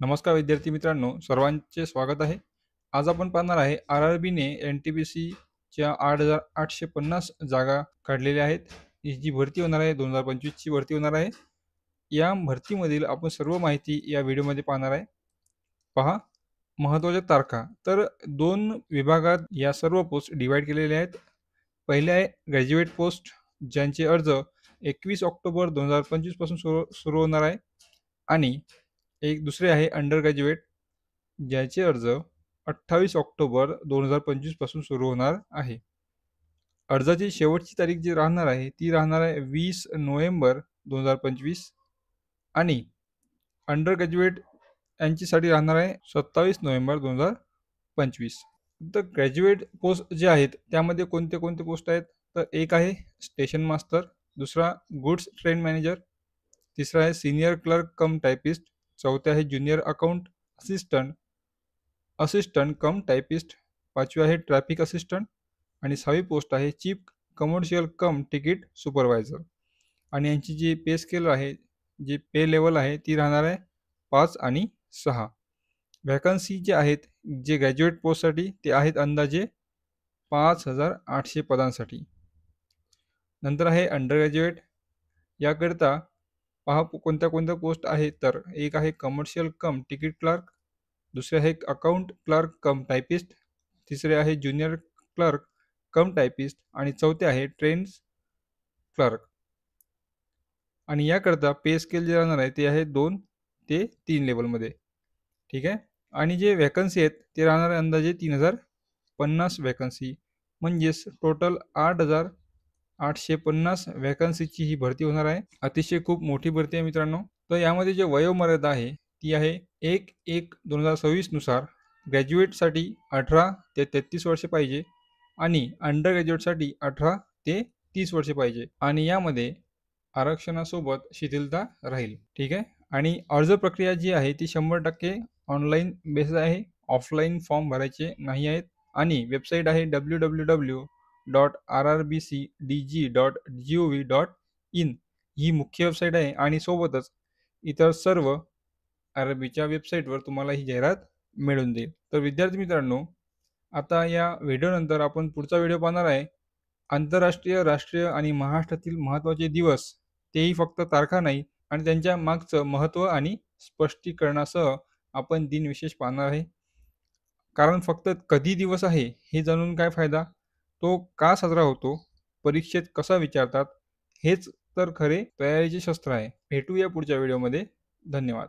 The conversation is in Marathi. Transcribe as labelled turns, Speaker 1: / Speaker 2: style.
Speaker 1: नमस्कार विद्यार्थी मित्रांनो, सर्वांचे स्वागत आहे. आज आपण पाहणार आहे RRBने NTPCच्या 8,850 जागा काढलेल्या आहेत. ही जी भरती होणार आहे 2025ची भरती होणार आहे. या भरतीमधील आपण सर्व माहिती या व्हिडिओमध्ये पाहणार आहे. पहा महत्त्वाच्या तारखा. तर 2 विभागात या सर्व पोस्ट डिवाइड केलेल्या आहेत. पहिले आहे ग्रॅज्युएट पोस्ट, ज्यांचे अर्ज 21 ऑक्टोबर 2025 पासून सुरू होणार आहे. आणि एक दुसरे आहे अंडर ग्रॅज्युएट, ज्याचे अर्ज 28 ऑक्टोबर 2025 पासून सुरू होणार आहे. अर्जाची शेवटची तारीख जी राहणार आहे ती राहणार आहे 20 नोव्हेंबर 2025 आणि अंडर ग्रॅज्युएट यांच्यासाठी राहणार आहे 27 नोव्हेंबर 2025. तर ग्रॅज्युएट पोस्ट जे आहेत त्यामध्ये कोणते कोणते पोस्ट आहेत, तर एक आहे स्टेशन मास्टर, दुसरा गुड्स ट्रेन मॅनेजर, तिसरा आहे सीनियर क्लर्क कम टायपिस्ट, चौथे आहे ज्युनियर अकाउंट असिस्टंट कम टायपिस्ट, पाचवी आहे ट्रॅफिक असिस्टंट आणि 6वी पोस्ट आहे चीफ कमर्शियल कम तिकीट सुपरवायझर. आणि यांची जी पे स्केल आहे, जी पे लेवल आहे ती राहणार आहे 5 आणि 6. व्हॅकन्सी जे आहेत जे ग्रॅज्युएट पोस्टसाठी ते आहेत अंदाजे 5,800 पदांसाठी. नंतर आहे अंडर ग्रॅज्युएट. याकरिता पहा कोणत्या कोणत्या पोस्ट आहेत, तर एक आहे कमर्शियल कम तिकीट क्लर्क, दुसरे आहे अकाउंट क्लर्क कम टायपिस्ट, तिसरे आहे ज्युनियर क्लर्क कम टायपिस्ट आणि चौथे आहे ट्रेन्स क्लर्क. आणि याकरता पे स्केल जे राहणार आहे ते आहे 2 ते 3 लेवलमध्ये. ठीक आहे. आणि जे व्हॅकन्सी आहेत ते राहणार आहे अंदाजे 3,050 व्हॅकन्सी, म्हणजेच टोटल 8,850 व्हॅकन्सीची ही भरती होणार आहे. अतिशय खूप मोठी भरती आहे मित्रांनो. तर यामध्ये जे वयोमर्यादा आहे ती आहे 1/1/2026 नुसार ग्रॅज्युएटसाठी 18 ते 33 वर्षे पाहिजे आणि अंडर ग्रॅज्युएटसाठी 18 ते 30 वर्षे पाहिजे. आणि यामध्ये आरक्षणासोबत शिथिलता राहील. ठीक आहे. आणि अर्ज प्रक्रिया जी आहे ती 100% ऑनलाईन बेसिस आहे. ऑफलाईन फॉर्म भरायचे नाही आहेत. आणि वेबसाईट आहे www.rrbcdg.gov.in ही मुख्य वेबसाईट आहे. आणि सोबतच इतर सर्व RRBच्या वेबसाईटवर तुम्हाला ही जाहिरात मिळून देईल. तर विद्यार्थी मित्रांनो, आता या व्हिडिओनंतर आपण पुढचा व्हिडिओ पाहणार आहे आंतरराष्ट्रीय, राष्ट्रीय आणि महाराष्ट्रातील महत्त्वाचे दिवस, तेही फक्त तारखा नाही आणि त्यांच्या मागचं महत्त्व आणि स्पष्टीकरणासह आपण दिनविशेष पाहणार आहे. कारण फक्त कधी दिवस आहे हे जाणून काय फायदा, तो का साजरा होतो, परीक्षेत कसा विचारतात, हेच तर खरे तयारीचे शस्त्र आहे. भेटूया पुढच्या व्हिडिओमध्ये. धन्यवाद.